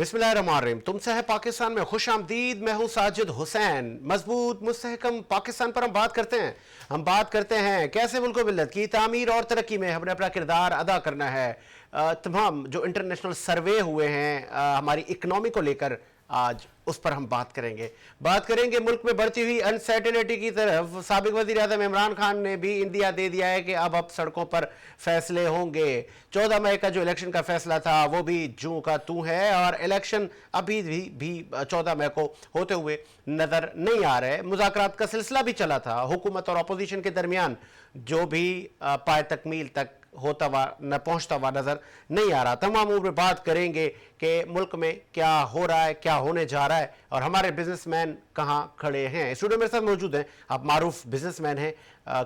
बिस्मिल्लाहिर्रहमानिर्रहीम। तुमसे है पाकिस्तान में खुश आमदीद। मैं हूँ साजिद हुसैन। मजबूत मुस्तहकम पाकिस्तान पर हम बात करते हैं। हम बात करते हैं कैसे मुल्क मिल्लत की तामीर और तरक्की में हमने अपना किरदार अदा करना है। तमाम जो इंटरनेशनल सर्वे हुए हैं हमारी इकनॉमी को लेकर, आज उस पर हम बात करेंगे मुल्क में बढ़ती हुई अनसर्टेनिटी की तरफ। साबिक वज़ीर आज़म इमरान खान ने भी इंदिया दे दिया है कि अब सड़कों पर फैसले होंगे। 14 मई का जो इलेक्शन का फैसला था वो भी जूं का तू है और इलेक्शन अभी भी 14 मई को होते हुए नजर नहीं आ रहे। मुज़ाकरात का सिलसिला भी चला था हुकूमत और अपोजिशन के दरमियान, जो भी पाए तकमील तक होता हुआ न पहुंचता हुआ नजर नहीं आ रहा। तमाम उम्र बात करेंगे कि मुल्क में क्या हो रहा है, क्या होने जा रहा है और हमारे बिजनेसमैन कहां खड़े हैं। स्टूडियो मेरे साथ मौजूद हैं, आप मारूफ बिजनेसमैन हैं।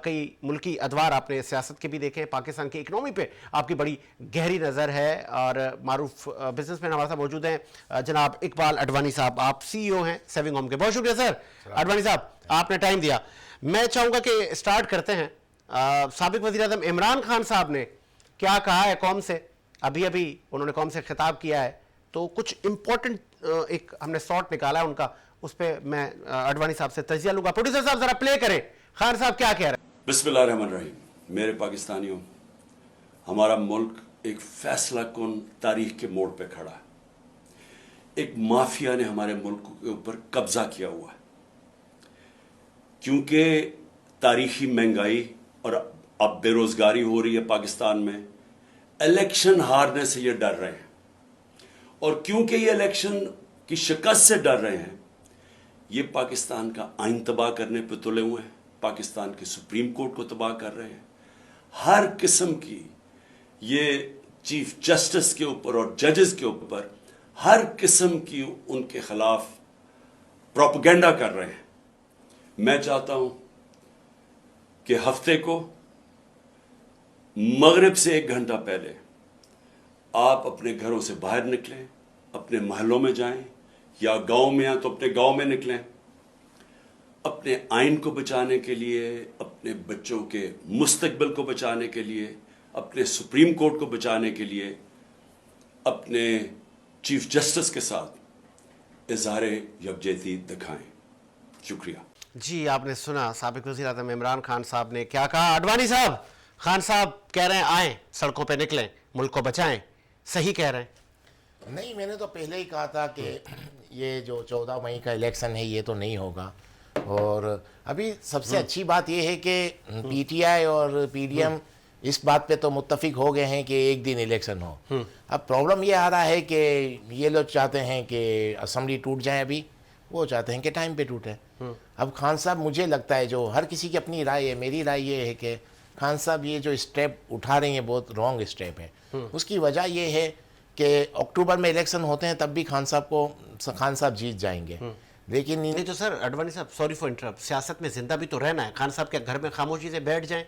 कई मुल्की अदवार आपने सियासत के भी देखे हैं, पाकिस्तान की इकनॉमी पे आपकी बड़ी गहरी नज़र है और मारूफ बिजनेसमैन हमारे साथ मौजूद हैं। जनाब इकबाल अडवाणी साहब, आप CEO हैं सेविंग होम के। बहुत शुक्रिया सर अडवाणी साहब, आपने टाइम दिया। मैं चाहूँगा कि स्टार्ट करते हैं। साबिक वज़ीर आज़म इमरान खान साहब ने क्या कहा है कौम से। अभी उन्होंने कौम से खिताब किया है, तो कुछ इंपॉर्टेंट एक हमने शॉट निकाला है उनका, उस पर मैं अडवाणी साहब से तजिया लूंगा। प्रोड्यूसर साहब जरा प्ले करें, खान साहब क्या कह रहे हैं। बिस्मिल्लाहिर्रहमानिर्रहीम। मेरे पाकिस्तानियों, हमारा मुल्क एक फैसला कुन तारीख के मोड़ पे खड़ा है। एक माफिया ने हमारे मुल्क के ऊपर कब्जा किया हुआ है, क्योंकि तारीखी महंगाई और अब बेरोजगारी हो रही है पाकिस्तान में। इलेक्शन हारने से ये डर रहे हैं और क्योंकि ये इलेक्शन की शिकस्त से डर रहे हैं, ये पाकिस्तान का आइन तबाह करने पर तुले हुए हैं, पाकिस्तान के सुप्रीम कोर्ट को तबाह कर रहे हैं। हर किस्म की ये चीफ जस्टिस के ऊपर और जजेस के ऊपर हर किस्म की उनके खिलाफ प्रोपेगेंडा कर रहे हैं। मैं चाहता हूं कि हफ्ते को मगरिब से 1 घंटा पहले आप अपने घरों से बाहर निकलें, अपने महलों में जाएं, या गांव में हैं तो अपने गांव में निकलें, अपने आइन को बचाने के लिए, अपने बच्चों के मुस्तकबिल को बचाने के लिए, अपने सुप्रीम कोर्ट को बचाने के लिए, अपने चीफ जस्टिस के साथ इजहार यकजहती दिखाएं। शुक्रिया जी। आपने सुना साबिक वज़ीर आज़म इमरान खान साहब ने क्या कहा। अडवाणी साहब, खान साहब कह रहे हैं आए सड़कों पे निकलें, मुल्क को बचाएं, सही कह रहे हैं। नहीं, मैंने तो पहले ही कहा था कि ये जो 14 मई का इलेक्शन है ये तो नहीं होगा। और अभी सबसे अच्छी बात ये है कि PTI और PDM इस बात पे तो मुत्तफिक हो गए हैं कि एक दिन इलेक्शन हो। अब प्रॉब्लम ये आ रहा है कि ये लोग चाहते हैं कि असम्बली टूट जाए, अभी वो चाहते हैं कि टाइम पे टूटे। अब खान साहब, मुझे लगता है, जो हर किसी की अपनी राय है, मेरी राय ये है कि खान साहब ये जो स्टेप उठा रहे हैं बहुत रॉन्ग स्टेप है। उसकी वजह ये है कि अक्टूबर में इलेक्शन होते हैं, तब भी खान साहब जीत जाएंगे। लेकिन नहीं तो सर अडवाणी साहब, सॉरी फॉर इंटरप्ट, सियासत में जिंदा भी तो रहना है। खान साहब के घर में खामोशी से बैठ जाएं?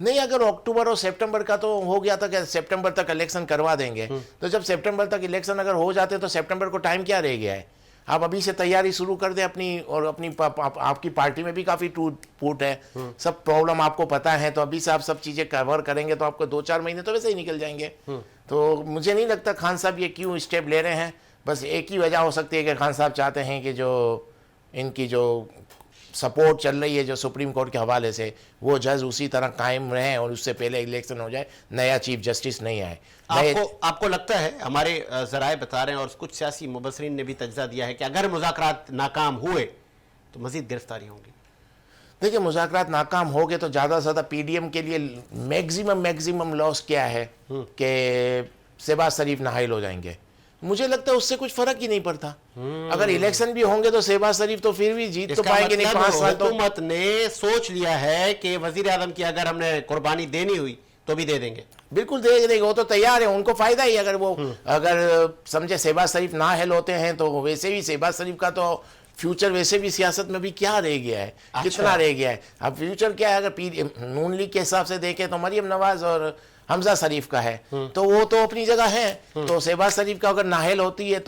नहीं, अगर अक्टूबर और सितंबर का तो हो गया था कि सितंबर तक इलेक्शन करवा देंगे, तो जब सितंबर तक इलेक्शन अगर हो जाते तो सितंबर को टाइम क्या रह गया है। आप अभी से तैयारी शुरू कर दें अपनी, और आपकी पार्टी में भी काफ़ी टूट फूट है, सब प्रॉब्लम आपको पता है, तो अभी से आप सब चीज़ें कवर करेंगे तो आपको 2-4 महीने तो वैसे ही निकल जाएंगे। तो मुझे नहीं लगता खान साहब ये क्यों स्टेप ले रहे हैं। बस एक ही वजह हो सकती है कि खान साहब चाहते हैं कि जो इनकी जो सपोर्ट चल रही है जो सुप्रीम कोर्ट के हवाले से, वो जज उसी तरह कायम रहें और उससे पहले इलेक्शन हो जाए, नया चीफ जस्टिस नहीं आए। आपको लगता है, हमारे जराए बता रहे हैं और कुछ सियासी मुबसरीन ने भी तजज़िया दिया है कि अगर मुज़ाकरात नाकाम हुए तो मज़ीद गिरफ्तारी होंगी? देखिए, मुज़ाकरात नाकाम हो गए तो ज़्यादा से ज़्यादा PDM के लिए मैक्सिमम लॉस क्या है कि शहबाज शरीफ नाहिल हो जाएंगे। मुझे लगता है उससे कुछ फर्क ही नहीं पड़ता। अगर इलेक्शन भी होंगे तो शहबाज शरीफ तो फिर भी जीत तो पाएंगे नहीं। 5 साल तो हुकूमत ने सोच लिया है कि वजीर आजम की अगर हमने कुर्बानी देनी हुई तो भी दे देंगे। बिल्कुल दे देंगे, वो तो तैयार है, उनको फायदा ही। अगर समझे शहबाज शरीफ नाअहल होते हैं तो वैसे भी शहबाज शरीफ का तो फ्यूचर वैसे भी सियासत में भी क्या रह गया है, कितना रह गया है। अब फ्यूचर क्या है, अगर नून लीग के हिसाब से देखें तो मरियम नवाज और हमजा शरीफ का है, तो वो तो अपनी जगह है। तो शहबाज शरीफ का अगर नाहल होते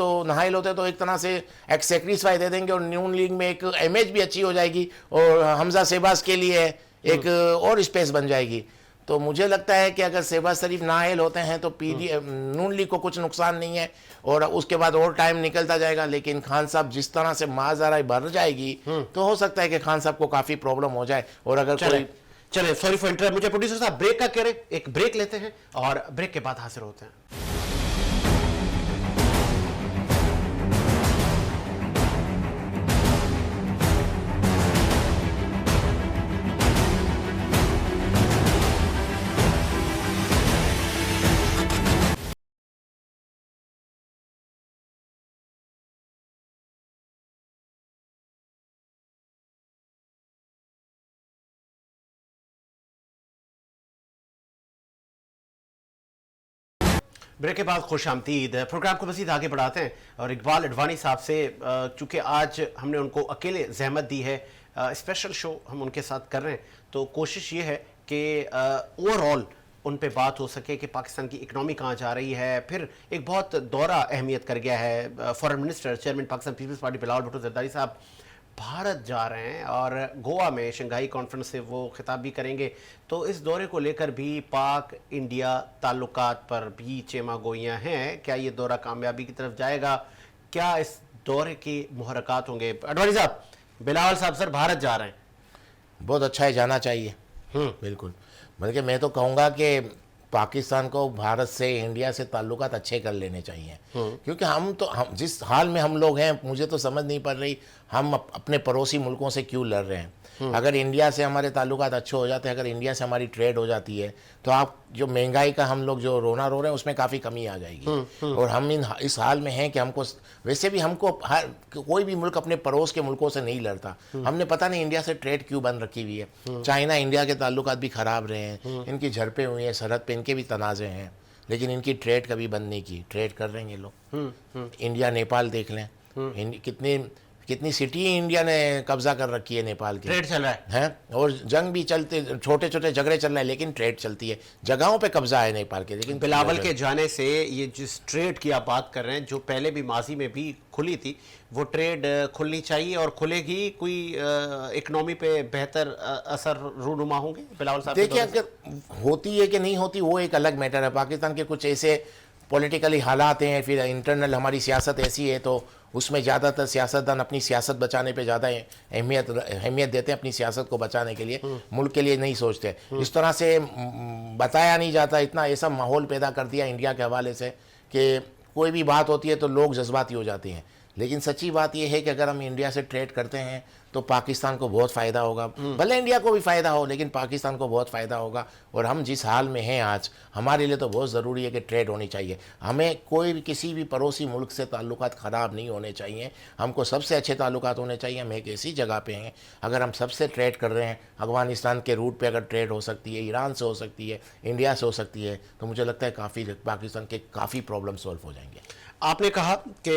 तो एक तरह से एक सेक्रीफाई दे देंगे और नून लीग में एक इमेज भी अच्छी हो जाएगी और हमजा शहबाज के लिए एक और स्पेस बन जाएगी। तो मुझे लगता है कि अगर शहबाज शरीफ नाअहल होते हैं तो पीडी नून लीग को कुछ नुकसान नहीं है, और उसके बाद और टाइम निकलता जाएगा। लेकिन खान साहब जिस तरह से माज़ाराई बढ़ जाएगी तो हो सकता है कि खान साहब को काफ़ी प्रॉब्लम हो जाए। और अगर कोई चले सॉरी फॉर इंटरप्ट, मुझे प्रोड्यूसर साहब ब्रेक का कह रहे, एक ब्रेक लेते हैं और ब्रेक के बाद हाजिर होते हैं। ब्रेक के बाद खुश आमदीद। प्रोग्राम को मज़ीद आगे बढ़ाते हैं और इकबाल अडवाणी साहब से, चूँकि आज हमने उनको अकेले जहमत दी है, स्पेशल शो हम उनके साथ कर रहे हैं, तो कोशिश ये है कि ओवरऑल उन पे बात हो सके कि पाकिस्तान की इकनॉमी कहाँ जा रही है। फिर एक बहुत दौरा अहमियत कर गया है, foreign minister chairman Pakistan peoples party Bilawal Bhutto Zardari sahab Bharat जा रहे हैं और गोवा में शंघाई कॉन्फ्रेंस से वो खिताब भी करेंगे। तो इस दौरे को लेकर भी पाक इंडिया ताल्लुकात पर भी चेमा गोइयाँ हैं। क्या ये दौरा कामयाबी की तरफ जाएगा? क्या इस दौरे के मुहरकात होंगे? अडवाणी साहब, बिलावल साहब सर भारत जा रहे हैं, बहुत अच्छा है, जाना चाहिए। बिल्कुल, बल्कि मैं तो कहूँगा कि पाकिस्तान को भारत से, इंडिया से ताल्लुकात अच्छे कर लेने चाहिए। क्योंकि हम जिस हाल में हम लोग हैं, मुझे तो समझ नहीं पड़ रही हम अपने पड़ोसी मुल्कों से क्यों लड़ रहे हैं। अगर इंडिया से हमारे ताल्लुकात अच्छे हो जाते हैं, अगर इंडिया से हमारी ट्रेड हो जाती है, तो आप जो महंगाई का हम लोग जो रोना रो रहे हैं उसमें काफ़ी कमी आ जाएगी। और हम इस हाल में हैं कि हमको, वैसे भी हमको कोई भी मुल्क अपने पड़ोस के मुल्कों से नहीं लड़ता। हमने पता नहीं इंडिया से ट्रेड क्यों बंद रखी हुई है। चाइना इंडिया के ताल्लुकात भी ख़राब रहे हैं, इनकी झड़पें हुई हैं, सरहद पे इनके भी तनाज़े हैं, लेकिन इनकी ट्रेड कभी बंद नहीं की। ट्रेड कर रहे हैं ये लोग। इंडिया नेपाल देख लें, कितनी सिटी इंडिया ने कब्जा कर रखी है नेपाल की। ट्रेड चल रहा है और जंग भी चलते, छोटे छोटे झगड़े चल रहे हैं, लेकिन ट्रेड चलती है। जगहों पे कब्जा है नेपाल के। लेकिन बिलावल के जाने से ये जिस ट्रेड की आप बात कर रहे हैं, जो पहले भी माजी में भी खुली थी, वो ट्रेड खुलनी चाहिए और खुलेगी। कोई इकनॉमी पे बेहतर असर रूनुमा होंगे बिलावल साहब? देखिए, अगर होती है कि नहीं होती वो एक अलग मैटर है। पाकिस्तान के कुछ ऐसे पॉलिटिकली हालात हैं, फिर इंटरनल हमारी सियासत ऐसी है, तो उसमें ज़्यादातर सियासतदान अपनी सियासत बचाने पे ज़्यादा अहमियत देते हैं, अपनी सियासत को बचाने के लिए, मुल्क के लिए नहीं सोचते। इस तरह से बताया नहीं जाता। इतना ऐसा माहौल पैदा कर दिया इंडिया के हवाले से कि कोई भी बात होती है तो लोग जज्बाती हो जाते हैं। लेकिन सच्ची बात यह है कि अगर हम इंडिया से ट्रेड करते हैं तो पाकिस्तान को बहुत फ़ायदा होगा। भले इंडिया को भी फ़ायदा हो, लेकिन पाकिस्तान को बहुत फ़ायदा होगा। और हम जिस हाल में हैं आज, हमारे लिए तो बहुत ज़रूरी है कि ट्रेड होनी चाहिए। हमें कोई भी किसी भी पड़ोसी मुल्क से ताल्लुकात ख़राब नहीं होने चाहिए। हमको सबसे अच्छे ताल्लुकात होने चाहिए। हम एक ऐसी जगह पे हैं, अगर हम सबसे ट्रेड कर रहे हैं, अफ़गानिस्तान के रूट पे अगर ट्रेड हो सकती है, ईरान से हो सकती है, इंडिया से हो सकती है, तो मुझे लगता है काफ़ी पाकिस्तान के काफ़ी प्रॉब्लम सॉल्व हो जाएंगे। आपने कहा कि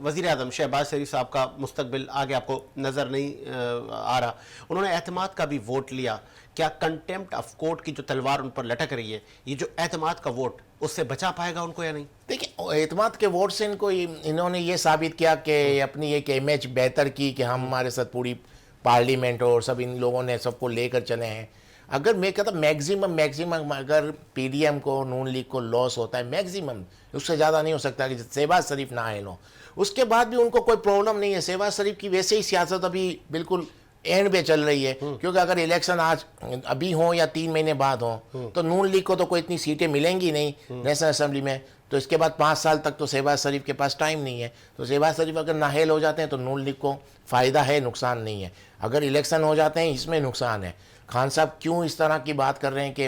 वज़ीर आज़म शहबाज शरीफ साहब का मुस्तकबिल आगे आपको नज़र नहीं आ रहा। उन्होंने एतमाद का भी वोट लिया। क्या कंटेम्प्ट ऑफ कोर्ट की जो तलवार उन पर लटक रही है, ये जो एतमाद का वोट, उससे बचा पाएगा उनको या नहीं? देखिए, एतमाद के वोट से इन्होंने ये साबित किया कि अपनी एक इमेज बेहतर की कि हम हमारे साथ पूरी पार्लियामेंट और सब इन लोगों ने सबको लेकर चले हैं। अगर मैं कहता मैक्सिमम अगर पीडीएम को, नून लीग को लॉस होता है, मैक्सिमम, उससे ज़्यादा नहीं हो सकता कि शहबाज शरीफ ना आए लो। उसके बाद भी उनको कोई प्रॉब्लम नहीं है। शहबाज शरीफ की वैसे ही सियासत अभी बिल्कुल एंड पे चल रही है, क्योंकि अगर इलेक्शन आज अभी हो या 3 महीने बाद हो तो नून लीग को तो कोई इतनी सीटें मिलेंगी नहीं नेशनल असेंबली में। तो इसके बाद 5 साल तक तो शहबाज शरीफ के पास टाइम नहीं है। तो शहबाज शरीफ अगर नाअहल हो जाते हैं तो नून लीग को फ़ायदा है, नुकसान नहीं है। अगर इलेक्शन हो जाते हैं, इसमें नुकसान है। खान साहब क्यों इस तरह की बात कर रहे हैं कि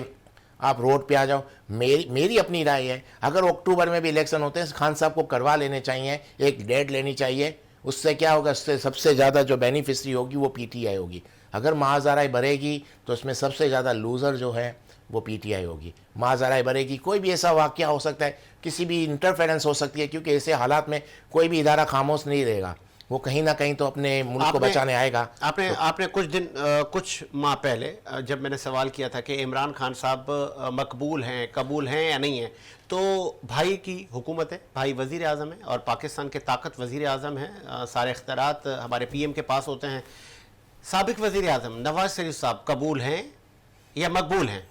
आप रोड पे आ जाओ? मेरी अपनी राय है, अगर अक्टूबर में भी इलेक्शन होते हैं, खान साहब को करवा लेने चाहिए, एक डेट लेनी चाहिए। उससे क्या होगा, उससे सबसे ज़्यादा जो बेनिफिशरी होगी वो पीटीआई होगी। अगर माज़ाराई बढ़ेगी तो उसमें सबसे ज़्यादा लूज़र जो है वो पीटीआई होगी। माज़ाराई बढ़ेगी, कोई भी ऐसा वाक़या हो सकता है, किसी भी इंटरफेरेंस हो सकती है, क्योंकि ऐसे हालात में कोई भी इदारा खामोश नहीं रहेगा, वो कहीं ना कहीं तो अपने मुल्क को बचाने आएगा। आपने कुछ माह पहले जब मैंने सवाल किया था कि इमरान खान साहब मकबूल हैं, कबूल हैं या नहीं हैं, तो भाई की हुकूमत है, भाई वज़ीर आज़म है और पाकिस्तान के ताकत वज़ीर आज़म है, सारे इख्तियारात हमारे पीएम के पास होते हैं। साबिक वज़ीर आज़म नवाज शरीफ साहब कबूल हैं या मकबूल हैं?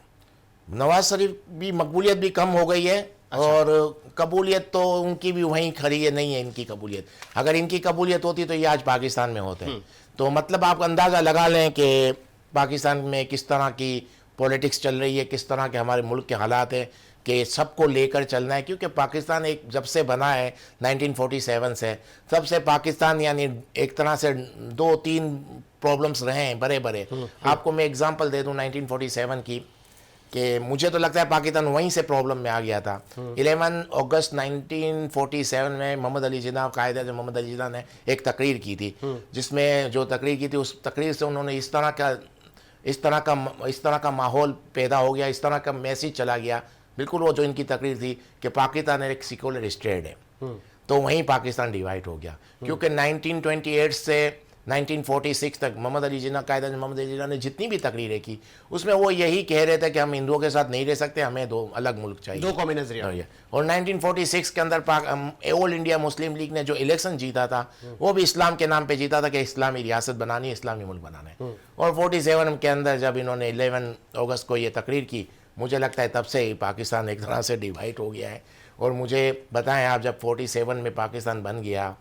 नवाज शरीफ भी मकबूलियत भी कम हो गई है। और कबूलियत तो उनकी भी वहीं खड़ी है, नहीं है इनकी कबूलियत। अगर इनकी कबूलियत होती तो ये आज पाकिस्तान में होते हैं। तो मतलब आप अंदाज़ा लगा लें कि पाकिस्तान में किस तरह की पॉलिटिक्स चल रही है, किस तरह के हमारे मुल्क के हालात हैं कि सबको लेकर चलना है। क्योंकि पाकिस्तान एक जब से बना है 1947 से, तब से पाकिस्तान यानी एक तरह से 2-3 प्रॉब्लम्स रहे हैं बड़े बड़े। आपको मैं एग्जांपल दे दूं 1947 की, कि मुझे तो लगता है पाकिस्तान वहीं से प्रॉब्लम में आ गया था। 11 अगस्त 1947 में मोहम्मद अली जिन्ना, कायदे आज़म मोहम्मद अली जिन्ना ने एक तकरीर की थी, जिसमें जो तकरीर की थी उस तकरीर से उन्होंने इस तरह का माहौल पैदा हो गया, इस तरह का मैसेज चला गया, बिल्कुल वो जो इनकी तकरीर थी कि पाकिस्तान एक सेक्युलर स्टेट है। तो वहीं पाकिस्तान डिवाइड हो गया। क्योंकि 1928 से 1946 तक मोहम्मद अली जिन्ना, कायदा मोहम्मद अली जिन्ना ने जितनी भी तकरीरें की, उसमें वो यही कह रहे थे कि हम हिंदुओं के साथ नहीं रह सकते, हमें 2 अलग मुल्क चाहिए, 2 कौमी नजरिया। और 1946 के अंदर ऑल इंडिया मुस्लिम लीग ने जो इलेक्शन जीता था, वो भी इस्लाम के नाम पे जीता था कि इस्लामी रियासत बनानी है, इस्लामी मुल्क बनाना है। और 47 के अंदर जब इन्होंने 11 अगस्त को ये तकरीर की, मुझे लगता है तब से ही पाकिस्तान एक तरह से डिवाइड हो गया है। और मुझे बताएं आप, जब 47 में पाकिस्तान बन गया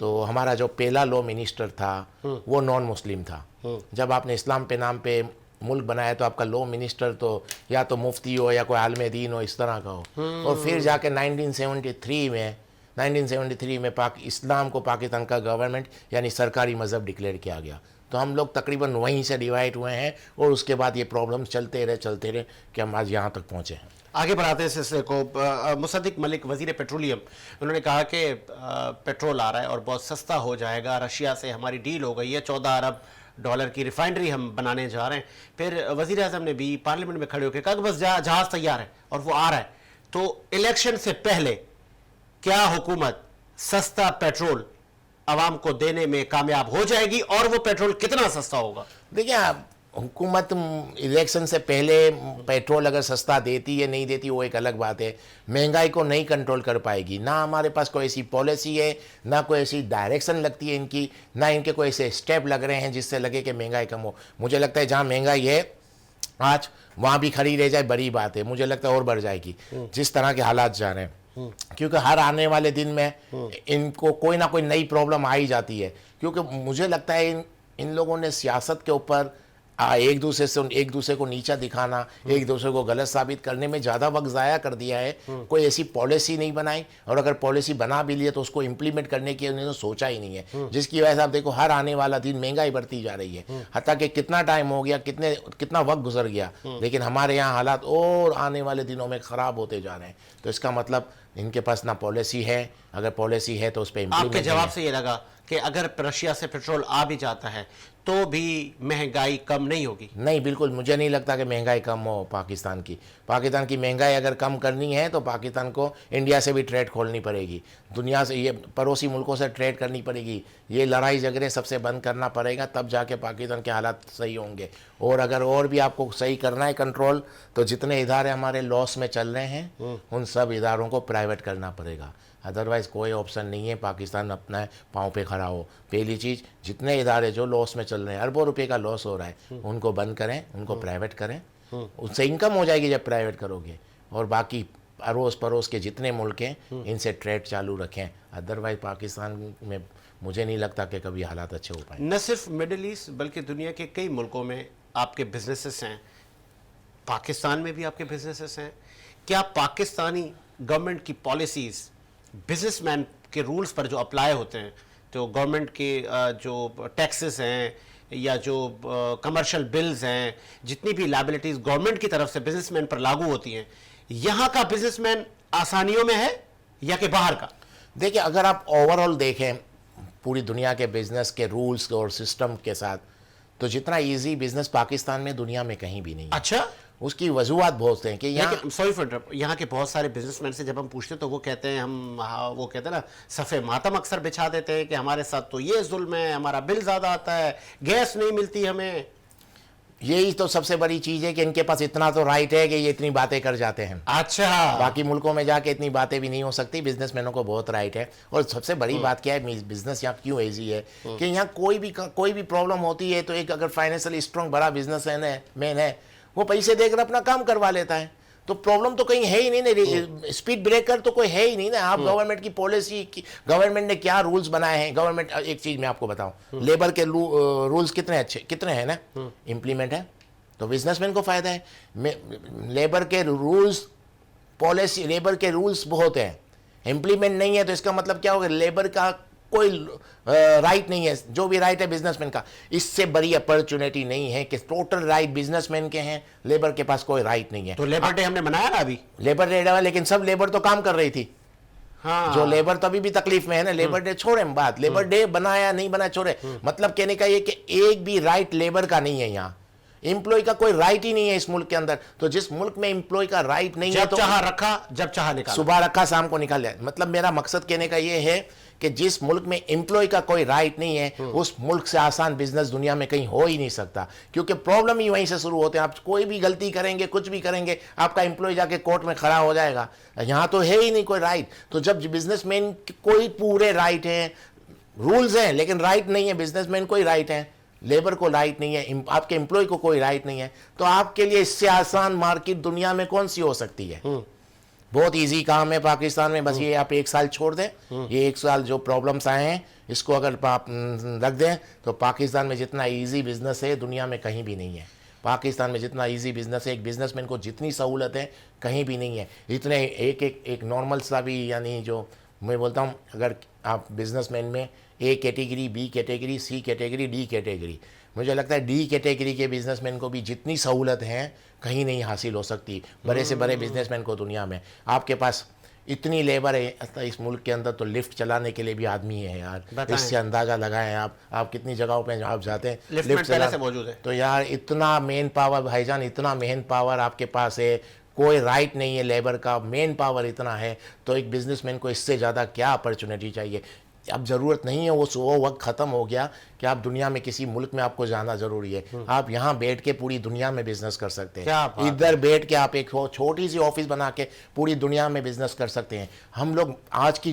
तो हमारा जो पहला लॉ मिनिस्टर था वो नॉन मुस्लिम था। जब आपने इस्लाम पे नाम पे मुल्क बनाया तो आपका लॉ मिनिस्टर तो या तो मुफ्ती हो या कोई आलिम दीन हो, इस तरह का हो। और फिर जाके 1973 में इस्लाम को पाकिस्तान का गवर्नमेंट यानी सरकारी मज़हब डिक्लेयर किया गया। तो हम लोग तकरीबन वहीं से डिवाइड हुए हैं और उसके बाद ये प्रॉब्लम्स चलते रहे कि हम आज यहाँ तक पहुँचे हैं। आगे बढ़ाते हैं सिलसिले को। मुसद्दिक मलिक वजीर पेट्रोलियम, उन्होंने कहा कि पेट्रोल आ रहा है और बहुत सस्ता हो जाएगा, रशिया से हमारी डील हो गई है, $14 अरब की रिफाइनरी हम बनाने जा रहे हैं। फिर वजीर आज़म ने भी पार्लियामेंट में खड़े होकर कहा कि बस जहाज़ तैयार है और वो आ रहा है। तो इलेक्शन से पहले क्या हुकूमत सस्ता पेट्रोल आवाम को देने में कामयाब हो जाएगी, और वो पेट्रोल कितना सस्ता होगा? देखिए, हुकूमत इलेक्शन से पहले पेट्रोल अगर सस्ता देती है नहीं देती वो एक अलग बात है। महंगाई को नहीं कंट्रोल कर पाएगी। ना हमारे पास कोई ऐसी पॉलिसी है, ना कोई ऐसी डायरेक्शन लगती है इनकी, ना इनके कोई ऐसे स्टेप लग रहे हैं जिससे लगे कि महंगाई कम हो। मुझे लगता है जहाँ महंगाई है आज, वहाँ भी खड़ी रह जाए बड़ी बात है। मुझे लगता है और बढ़ जाएगी जिस तरह के हालात जा रहे हैं। क्योंकि हर आने वाले दिन में इनको कोई ना कोई नई प्रॉब्लम आ ही जाती है। क्योंकि मुझे लगता है इन लोगों ने सियासत के ऊपर एक दूसरे को नीचा दिखाना, एक दूसरे को गलत साबित करने में ज़्यादा वक्त ज़ाया कर दिया है। कोई ऐसी पॉलिसी नहीं बनाई, और अगर पॉलिसी बना भी लिए तो उसको इम्प्लीमेंट करने की उन्होंने सोचा ही नहीं है। जिसकी वजह से आप देखो हर आने वाला दिन महंगाई बढ़ती जा रही है। हत्ता कि कितना टाइम हो गया, कितना वक्त गुजर गया, लेकिन हमारे यहाँ हालात और आने वाले दिनों में ख़राब होते जा रहे हैं। तो इसका मतलब इनके पास ना पॉलिसी है, अगर पॉलिसी है तो उस पर इम्प्लीमेंट। आपके जवाब से ये लगा कि अगर रशिया से पेट्रोल आ भी जाता है तो भी महंगाई कम नहीं होगी? नहीं, बिल्कुल मुझे नहीं लगता कि महंगाई कम हो पाकिस्तान की महंगाई अगर कम करनी है तो पाकिस्तान को इंडिया से भी ट्रेड खोलनी पड़ेगी, दुनिया से, ये पड़ोसी मुल्कों से ट्रेड करनी पड़ेगी, ये लड़ाई झगड़े सबसे बंद करना पड़ेगा, तब जाके पाकिस्तान के हालात सही होंगे। और अगर और भी आपको सही करना है कंट्रोल, तो जितने इदारे हमारे लॉस में चल रहे हैं उन सब इदारों को प्राइवेट करना पड़ेगा। अदरवाइज़ कोई ऑप्शन नहीं है पाकिस्तान अपना पाँव पे खड़ा हो। पहली चीज़, जितने इदारे जो लॉस में चल रहे हैं, अरबों रुपए का लॉस हो रहा है, उनको बंद करें, उनको प्राइवेट करें। उससे इनकम हो जाएगी जब प्राइवेट करोगे। और बाकी अड़ोस पड़ोस के जितने मुल्क हैं इनसे ट्रेड चालू रखें। अदरवाइज़ पाकिस्तान में मुझे नहीं लगता कि कभी हालात अच्छे हो पाए। न सिर्फ मिडिल ईस्ट बल्कि दुनिया के कई मुल्कों में आपके बिजनेसेस हैं, पाकिस्तान में भी आपके बिजनेसेस हैं। क्या पाकिस्तानी गवर्नमेंट की पॉलिसीज़ बिजनेसमैन के रूल्स पर जो अप्लाई होते हैं, तो गवर्नमेंट के जो टैक्सेस हैं या जो कमर्शियल बिल्स हैं, जितनी भी लायबिलिटीज़ गवर्नमेंट की तरफ से बिजनेसमैन पर लागू होती हैं, यहाँ का बिजनेसमैन आसानियों में है या कि बाहर का? देखिए, अगर आप ओवरऑल देखें पूरी दुनिया के बिजनेस के रूल्स और सिस्टम के साथ, तो जितना इजी बिजनेस पाकिस्तान में दुनिया में कहीं भी नहीं है। अच्छा, उसकी वजूहत बहुत हैं कि यहाँ, सॉरी फॉर इंटरप्ट, यहाँ के बहुत सारे बिजनेसमैन से जब हम पूछते तो वो कहते हैं वो कहते हैं ना, सफ़े मातम अक्सर बिछा देते हैं कि हमारे साथ तो ये जुल्म है, हमारा बिल ज़्यादा आता है, गैस नहीं मिलती हमें। यही तो सबसे बड़ी चीज़ है कि इनके पास इतना तो राइट है कि ये इतनी बातें कर जाते हैं। अच्छा, बाकी मुल्कों में जाके इतनी बातें भी नहीं हो सकती। बिजनेसमैनों को बहुत राइट है। और सबसे बड़ी बात क्या है, बिजनेस यहाँ क्यों ईजी है कि यहाँ कोई भी प्रॉब्लम होती है तो एक अगर फाइनेंशियल स्ट्रॉन्ग बड़ा बिजनेसमैन है, वो पैसे देकर अपना काम करवा लेता है। तो प्रॉब्लम तो कहीं है ही नहीं ना, स्पीड ब्रेकर तो कोई है ही नहीं ना। आप गवर्नमेंट की पॉलिसी, गवर्नमेंट ने क्या रूल्स बनाए हैं, गवर्नमेंट, एक चीज मैं आपको बताऊं, लेबर के रूल्स कितने अच्छे, कितने हैं ना, इंप्लीमेंट है तो बिजनेसमैन को फायदा है। लेबर के रूल्स, पॉलिसी, लेबर के रूल्स बहुत हैं, इंप्लीमेंट नहीं है तो इसका मतलब क्या होगा, लेबर का कोई राइट नहीं है, जो भी राइट है बिजनेसमैन का। इससे बड़ी अपॉर्चुनिटी नहीं है कि टोटल राइट बिजनेसमैन के हैं, लेबर के पास कोई राइट नहीं है। तो लेबर डे हमने मनाया ना अभी, लेबर डे, लेकिन सब लेबर तो काम कर रही थी। हाँ, जो लेबर तो अभी भी तकलीफ में है ना। लेबर डे छोड़े बात, लेबर डे बनाया नहीं बनाया छोड़े, मतलब कहने का ये कि एक भी राइट लेबर का नहीं है यहाँ, एम्प्लॉय का कोई राइट ही नहीं है इस मुल्क के अंदर। तो जिस मुल्क में एम्प्लॉय का राइट नहीं है, जब तो चाहा रखा, जब चाहा निकाला, सुबह रखा शाम को निकाल लिया। मतलब मेरा मकसद कहने का ये है कि जिस मुल्क में एम्प्लॉय का कोई राइट नहीं है, उस मुल्क से आसान बिजनेस दुनिया में कहीं हो ही नहीं सकता, क्योंकि प्रॉब्लम ही वहीं से शुरू होते हैं। आप कोई भी गलती करेंगे, कुछ भी करेंगे, आपका एम्प्लॉय जाके कोर्ट में खड़ा हो जाएगा। यहाँ तो है ही नहीं कोई राइट। तो जब बिजनेसमैन कोई पूरे राइट हैं, रूल्स हैं, लेकिन राइट नहीं है, बिजनेसमैन कोई राइट है, लेबर को राइट नहीं है, आपके एम्प्लॉय को कोई राइट नहीं है, तो आपके लिए इससे आसान मार्केट दुनिया में कौन सी हो सकती है। बहुत इजी काम है पाकिस्तान में, बस ये आप एक साल छोड़ दें, ये एक साल जो प्रॉब्लम्स आए हैं इसको अगर आप रख दें तो पाकिस्तान में जितना इजी बिजनेस है दुनिया में कहीं भी नहीं है। पाकिस्तान में जितना इजी बिजनेस है, एक बिजनेसमैन को जितनी सहूलत है कहीं भी नहीं है। इतने एक नॉर्मल सा भी, यानी जो मैं बोलता हूँ, अगर आप बिजनेसमैन में A category, B category, C category, D category, मुझे लगता है डी कैटेगरी के बिजनेसमैन को भी जितनी सहूलत है कहीं नहीं हासिल हो सकती बड़े से बड़े बिजनेसमैन को दुनिया में। आपके पास इतनी लेबर है इस मुल्क के अंदर, तो लिफ्ट चलाने के लिए भी आदमी है यार। इससे अंदाज़ा लगाएं आप कितनी जगहों पे आप जाते हैं, लिफ्ट पहले से मौजूद है। तो यार इतना मेन पावर भाईजान, इतना मेन पावर आपके पास है, कोई राइट नहीं है लेबर का, मेन पावर इतना है, तो एक बिजनेसमैन को इससे ज़्यादा क्या अपॉर्चुनिटी चाहिए। अब ज़रूरत नहीं है, वो वक्त ख़त्म हो गया कि आप दुनिया में किसी मुल्क में आपको जाना ज़रूरी है। आप यहाँ बैठ के पूरी दुनिया में बिजनेस कर सकते हैं। इधर बैठ के आप एक छोटी सी ऑफिस बना के पूरी दुनिया में बिजनेस कर सकते हैं। हम लोग आज की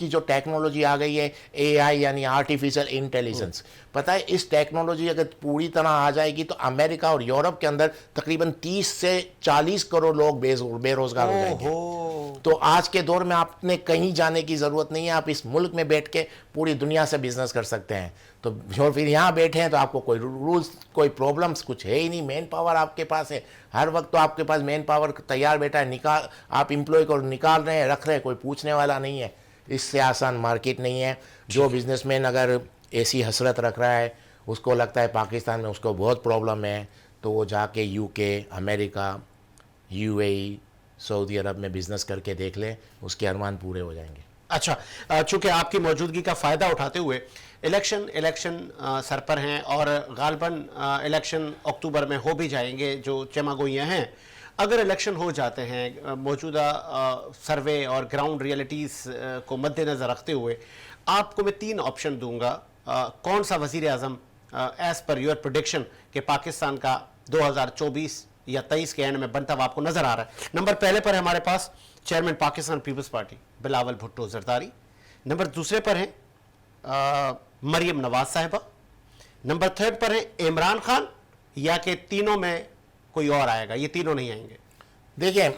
जो टेक्नोलॉजी आ गई है, AI यानी आर्टिफिशियल इंटेलिजेंस, पता है इस टेक्नोलॉजी अगर पूरी तरह आ जाएगी तो अमेरिका और यूरोप के अंदर तकरीबन 30 से 40 करोड़ लोग बेरोजगार हो जाएंगे। तो आज के दौर में आपने कहीं जाने की ज़रूरत नहीं है, आप इस मुल्क में बैठ के पूरी दुनिया से बिजनेस कर सकते हैं। तो जो फिर यहाँ बैठे हैं तो आपको कोई रूल्स, कोई प्रॉब्लम्स कुछ है ही नहीं, मेन पावर आपके पास है हर वक्त। तो आपके पास मेन पावर तैयार बैठा है, निकाल, आप एम्प्लॉय को निकाल रहे हैं, रख रहे हैं, कोई पूछने वाला नहीं है। इससे आसान मार्केट नहीं है। जो बिजनेसमैन अगर ऐसी हसरत रख रहा है, उसको लगता है पाकिस्तान में उसको बहुत प्रॉब्लम है, तो वो जाके UK, अमेरिका, UAE, सऊदी अरब में बिजनेस करके देख ले, उसके अरमान पूरे हो जाएंगे। अच्छा, चूंकि आपकी मौजूदगी का फ़ायदा उठाते हुए इलेक्शन सर पर हैं और गालबन इलेक्शन अक्टूबर में हो भी जाएंगे जो चमागोइयाँ हैं। अगर इलेक्शन हो जाते हैं, मौजूदा सर्वे और ग्राउंड रियलिटीज़ को मद्देनज़र रखते हुए आपको मैं 3 ऑप्शन दूंगा, कौन सा वज़ीर आज़म एज़ पर योर प्रेडिक्शन के पाकिस्तान का 2024 या 23 के एंड में बनता हुआ आपको नजर आ रहा है। नंबर पहले पर है हमारे पास chairman Pakistan peoples party Bilawal Bhutto Zardari, number दूसरे पर है मरियम नवाज साहिबा, नंबर 3 पर है इमरान खान, या कि तीनों में कोई और आएगा, ये तीनों नहीं आएंगे। देखिए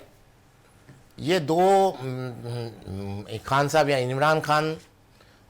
ये दो खान साहब या इमरान खान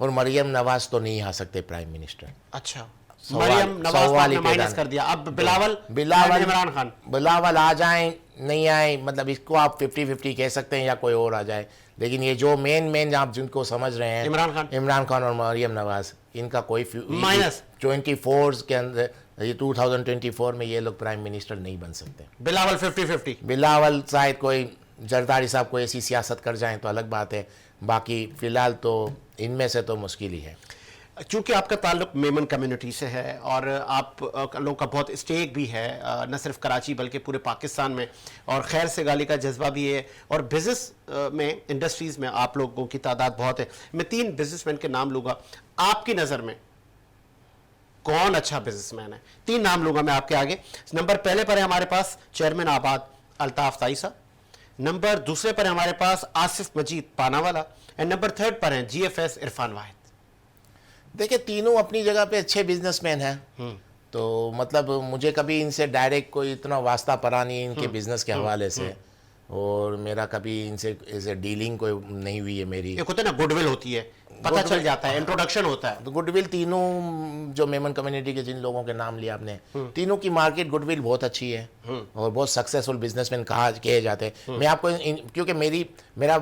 और मरियम नवाज तो नहीं आ सकते प्राइम मिनिस्टर। अच्छा, मरियम नवाज ने माइनस कर दिया, अब बिलावल इमरान खान, बिलावल आ जाएं नहीं आए, मतलब इसको आप 50-50 कह सकते हैं, या कोई और आ जाए। लेकिन ये जो मेन आप जिनको समझ रहे हैं, इमरान खान और मरियम नवाज, इनका कोई माइनस 24 के अंदर, ये 2024 में ये लोग प्राइम मिनिस्टर नहीं बन सकते। बिलावल 50-50, बिलावल शायद कोई जरदारी साहब को ऐसी सियासत कर जाएं तो अलग बात है, बाकी फिलहाल तो इनमें से तो मुश्किल ही है। चूंकि आपका ताल्लुक मेमन कम्युनिटी से है और आप लोगों का बहुत स्टेक भी है, न सिर्फ कराची बल्कि पूरे पाकिस्तान में, और खैर से गाली का जज्बा भी है, और बिजनेस में, इंडस्ट्रीज में आप लोगों की तादाद बहुत है। मैं 3 बिजनेसमैन के नाम लूँगा, आपकी नज़र में कौन अच्छा बिजनेसमैन है? 3 नाम लूँगा मैं आपके आगे। नंबर पहले पर है हमारे पास चेयरमैन आबाद अल्ताफ ताइसा, नंबर दूसरे पर है हमारे पास आसिफ मजीद पानावाला, एंड नंबर 3 पर है GFS इरफान वाहिद। देखिए तीनों अपनी जगह पे अच्छे बिजनेसमैन हैं, तो मतलब मुझे कभी इनसे डायरेक्ट कोई इतना वास्ता पड़ा नहीं इनके बिजनेस के हवाले से, और मेरा कभी इनसे ऐसे डीलिंग कोई नहीं हुई है मेरी। एक होता है ना गुडविल होती है, पता चल जाता है, इंट्रोडक्शन होता है। तो गुडविल तीनों जो मेमन कम्युनिटी के जिन लोगों के नाम लिया आपने, तीनों की मार्केट गुडविल बहुत अच्छी है और बहुत सक्सेसफुल बिजनेसमैन कहे जाते हैं। मैं आपको क्योंकि मेरा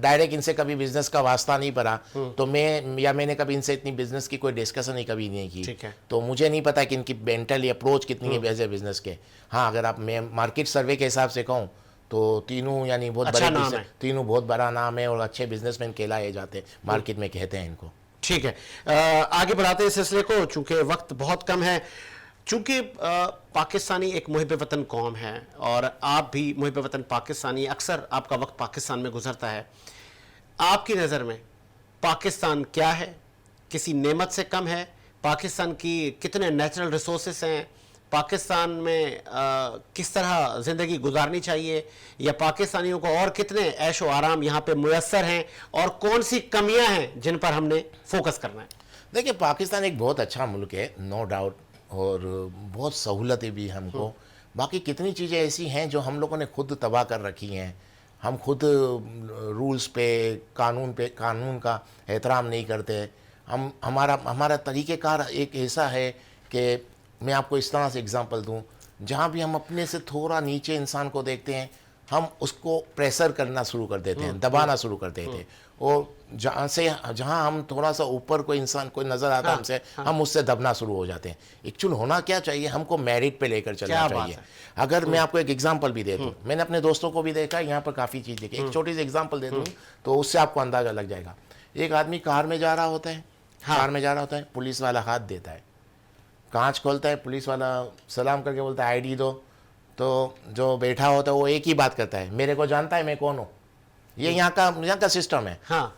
डायरेक्ट इनसे कभी बिजनेस का वास्ता नहीं पड़ा, तो मैंने कभी इनसे इतनी बिजनेस की कोई डिस्कशन ही कभी नहीं की, ठीक है। तो मुझे नहीं पता कि इनकी मेंटली अप्रोच कितनी है एज ए बिजनेस के। हाँ, अगर आप मैं मार्केट सर्वे के हिसाब से कहूँ तो तीनों यानी बहुत अच्छा नाम है। तीनों बहुत बड़ा नाम है और अच्छे बिजनेसमैन कहलाए जाते हैं, मार्केट में कहते हैं इनको। ठीक है, आगे बढ़ाते हैं सिलसिले को, चूंकि वक्त बहुत कम है। चूंकि पाकिस्तानी एक मुहिब वतन कौम है और आप भी मुहिब वतन पाकिस्तानी, अक्सर आपका वक्त पाकिस्तान में गुजरता है। आपकी नज़र में पाकिस्तान क्या है? किसी नेमत से कम है? पाकिस्तान की कितने नेचुरल रिसोर्सेस हैं? पाकिस्तान में किस तरह ज़िंदगी गुजारनी चाहिए, या पाकिस्तानियों को और कितने ऐशो आराम यहाँ पे मुयस्सर हैं, और कौन सी कमियां हैं जिन पर हमने फोकस करना है? देखिए, पाकिस्तान एक बहुत अच्छा मुल्क है, नो डाउट, और बहुत सहूलतें भी हमको। बाकी कितनी चीज़ें ऐसी हैं जो हम लोगों ने खुद तबाह कर रखी हैं। हम खुद रूल्स पे, कानून का एहतराम नहीं करते। हमारा तरीक़ेकार एक ऐसा है कि मैं आपको इस तरह से एग्जांपल दूं, जहां भी हम अपने से थोड़ा नीचे इंसान को देखते हैं, हम उसको प्रेशर करना शुरू कर देते हैं, दबाना शुरू कर देते हैं, और जहां हम थोड़ा सा ऊपर कोई इंसान कोई नज़र आता है हमसे, हम उससे दबना शुरू हो जाते हैं। एक्चुअल होना क्या चाहिए, हमको मेरिट पे लेकर चलना चाहिए। अगर मैं आपको एक एग्जांपल भी दे दूं, मैंने अपने दोस्तों को भी देखा, यहाँ पर काफ़ी चीज़ देखी, एक छोटी सी एग्जांपल दे दूँ तो उससे आपको अंदाज़ा लग जाएगा। एक आदमी कार में जा रहा होता है, पुलिस वाला हाथ देता है, कांच खोलता है, पुलिस वाला सलाम करके बोलता है आईडी दो, तो जो बैठा होता है वो एक ही बात करता है, मेरे को जानता है मैं कौन हूँ। ये यहाँ का सिस्टम है। हाँ,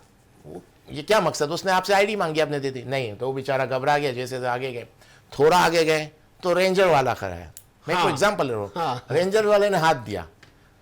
ये क्या मकसद, उसने आपसे आईडी मांगी, आपने दे दी नहीं, तो वो बेचारा घबरा गया। जैसे आगे गए, थोड़ा आगे गए तो रेंजर वाला खड़ा है, मैं को एग्जाम्पल ले रहा हूँ। रेंजर वाले ने हाथ दिया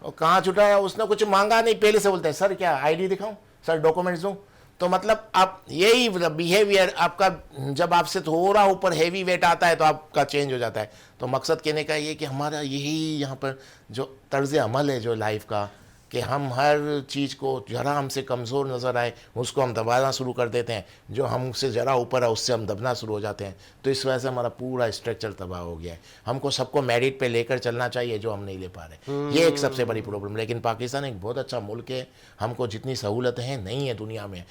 और कांच उठाया, उसने कुछ मांगा नहीं, पहले से बोलता है सर क्या आईडी दिखाऊं, सर डॉक्यूमेंट्स दूं। तो मतलब आप यही बिहेवियर आपका, जब आपसे थोड़ा ऊपर हैवी वेट आता है तो आपका चेंज हो जाता है। तो मकसद कहने का ये कि हमारा यही यहाँ पर जो तर्ज अमल है जो लाइफ का, कि हम हर चीज़ को जरा हमसे कमज़ोर नज़र आए उसको हम दबाना शुरू कर देते हैं, जो हमसे ज़रा ऊपर है उससे हम दबना शुरू हो जाते हैं। तो इस वजह से हमारा पूरा स्ट्रक्चर तबाह हो गया है। हमको सबको मेरिट पे लेकर चलना चाहिए, जो हम नहीं ले पा रहे। ये एक सबसे बड़ी प्रॉब्लम। लेकिन पाकिस्तान एक बहुत अच्छा मुल्क है, हमको जितनी सहूलतें हैं नहीं है दुनिया में।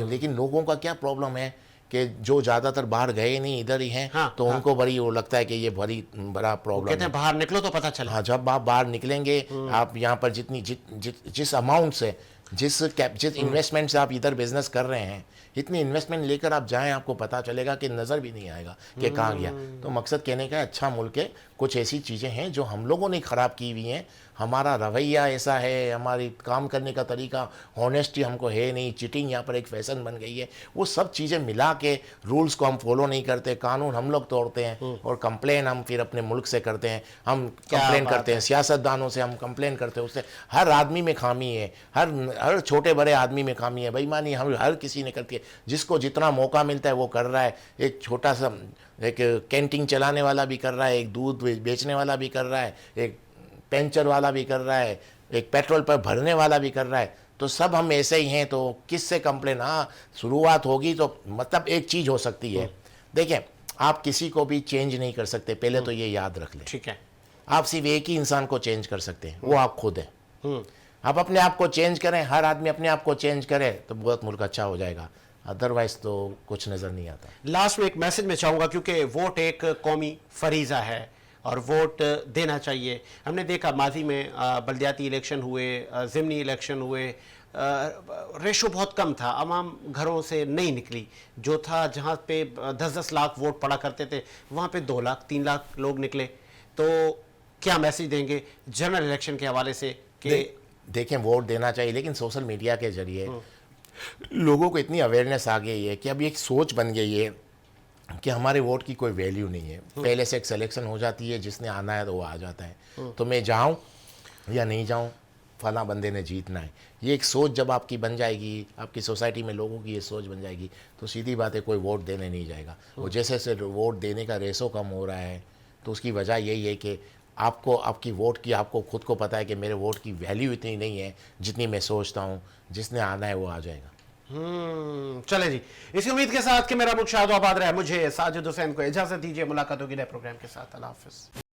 लेकिन लोगों का क्या प्रॉब्लम है कि जो ज़्यादातर बाहर गए नहीं, इधर ही हैं, तो उनको बड़ी वो लगता है कि ये बड़ा प्रॉब्लम है। कहते हैं बाहर निकलो तो पता चले। हाँ, जब आप बाहर निकलेंगे, आप यहाँ पर जिस अमाउंट से, जिस इन्वेस्टमेंट से आप इधर बिजनेस कर रहे हैं, इतनी इन्वेस्टमेंट लेकर आप जाएं, आपको पता चलेगा कि नज़र भी नहीं आएगा कि कहाँ गया। तो मकसद कहने का अच्छा मुल्क है, कुछ ऐसी चीज़ें हैं जो हम लोगों ने ख़राब की हुई हैं। हमारा रवैया ऐसा है, हमारी काम करने का तरीका, ऑनेस्टी हमको है नहीं, चीटिंग यहाँ पर एक फैशन बन गई है। वो सब चीज़ें मिला के रूल्स को हम फॉलो नहीं करते, कानून हम लोग तोड़ते हैं, और कंप्लेन हम फिर अपने मुल्क से करते हैं। हम कंप्लेन करते हैं सियासतदानों से, हम कंप्लेन करते हैं उससे। हर आदमी में खामी है, हर छोटे बड़े आदमी में खामी है। बेईमानी हम हर किसी ने करके, जिसको जितना मौका मिलता है वो कर रहा है। एक छोटा सा एक कैंटीन चलाने वाला भी कर रहा है, एक दूध बेचने वाला भी कर रहा है, एक पेंचर वाला भी कर रहा है, एक पेट्रोल पर भरने वाला भी कर रहा है। तो सब हम ऐसे ही हैं, तो किससे कंप्लेन। हाँ, शुरुआत होगी तो मतलब एक चीज़ हो सकती है। देखें, आप किसी को भी चेंज नहीं कर सकते, पहले तो ये याद रख लें। ठीक है, आप सिर्फ एक ही इंसान को चेंज कर सकते हैं, वो आप खुद हैं। आप अपने आप को चेंज करें, हर आदमी अपने आप को चेंज करे तो बहुत मुल्क अच्छा हो जाएगा, अदरवाइज तो कुछ नज़र नहीं आता। लास्ट में एक मैसेज मैं चाहूँगा, क्योंकि वोट एक कौमी फरीज़ा है और वोट देना चाहिए। हमने देखा माजी में बल्दियाती इलेक्शन हुए, ज़िमनी इलेक्शन हुए, रेशो बहुत कम था, आवाम घरों से नहीं निकली। जो था, जहाँ पे 10-10 लाख वोट पड़ा करते थे, वहाँ पे 2 लाख 3 लाख लोग निकले। तो क्या मैसेज देंगे जनरल इलेक्शन के हवाले से कि देखें, वोट देना चाहिए, लेकिन सोशल मीडिया के जरिए लोगों को इतनी अवेयरनेस आ गई है कि अब एक सोच बन गई है कि हमारे वोट की कोई वैल्यू नहीं है। पहले से एक सिलेक्शन हो जाती है, जिसने आना है तो वो आ जाता है। तो मैं जाऊं या नहीं जाऊं, फला बंदे ने जीतना है। ये एक सोच जब आपकी बन जाएगी, आपकी सोसाइटी में लोगों की ये सोच बन जाएगी, तो सीधी बात है कोई वोट देने नहीं जाएगा। वो जैसे जैसे वोट देने का रेशो कम हो रहा है, तो उसकी वजह यही है कि आपको आपकी वोट की, आपको खुद को पता है कि मेरे वोट की वैल्यू इतनी नहीं है जितनी मैं सोचता हूँ। जिसने आना है वो आ जाएगा। चले जी, इसी उम्मीद के साथ कि मेरा मुल्क शाद आबाद रहे, मुझे साजिद हुसैन को इजाजत दीजिए। मुलाकात होगी नए प्रोग्राम के साथ। अल्लाह हाफिज।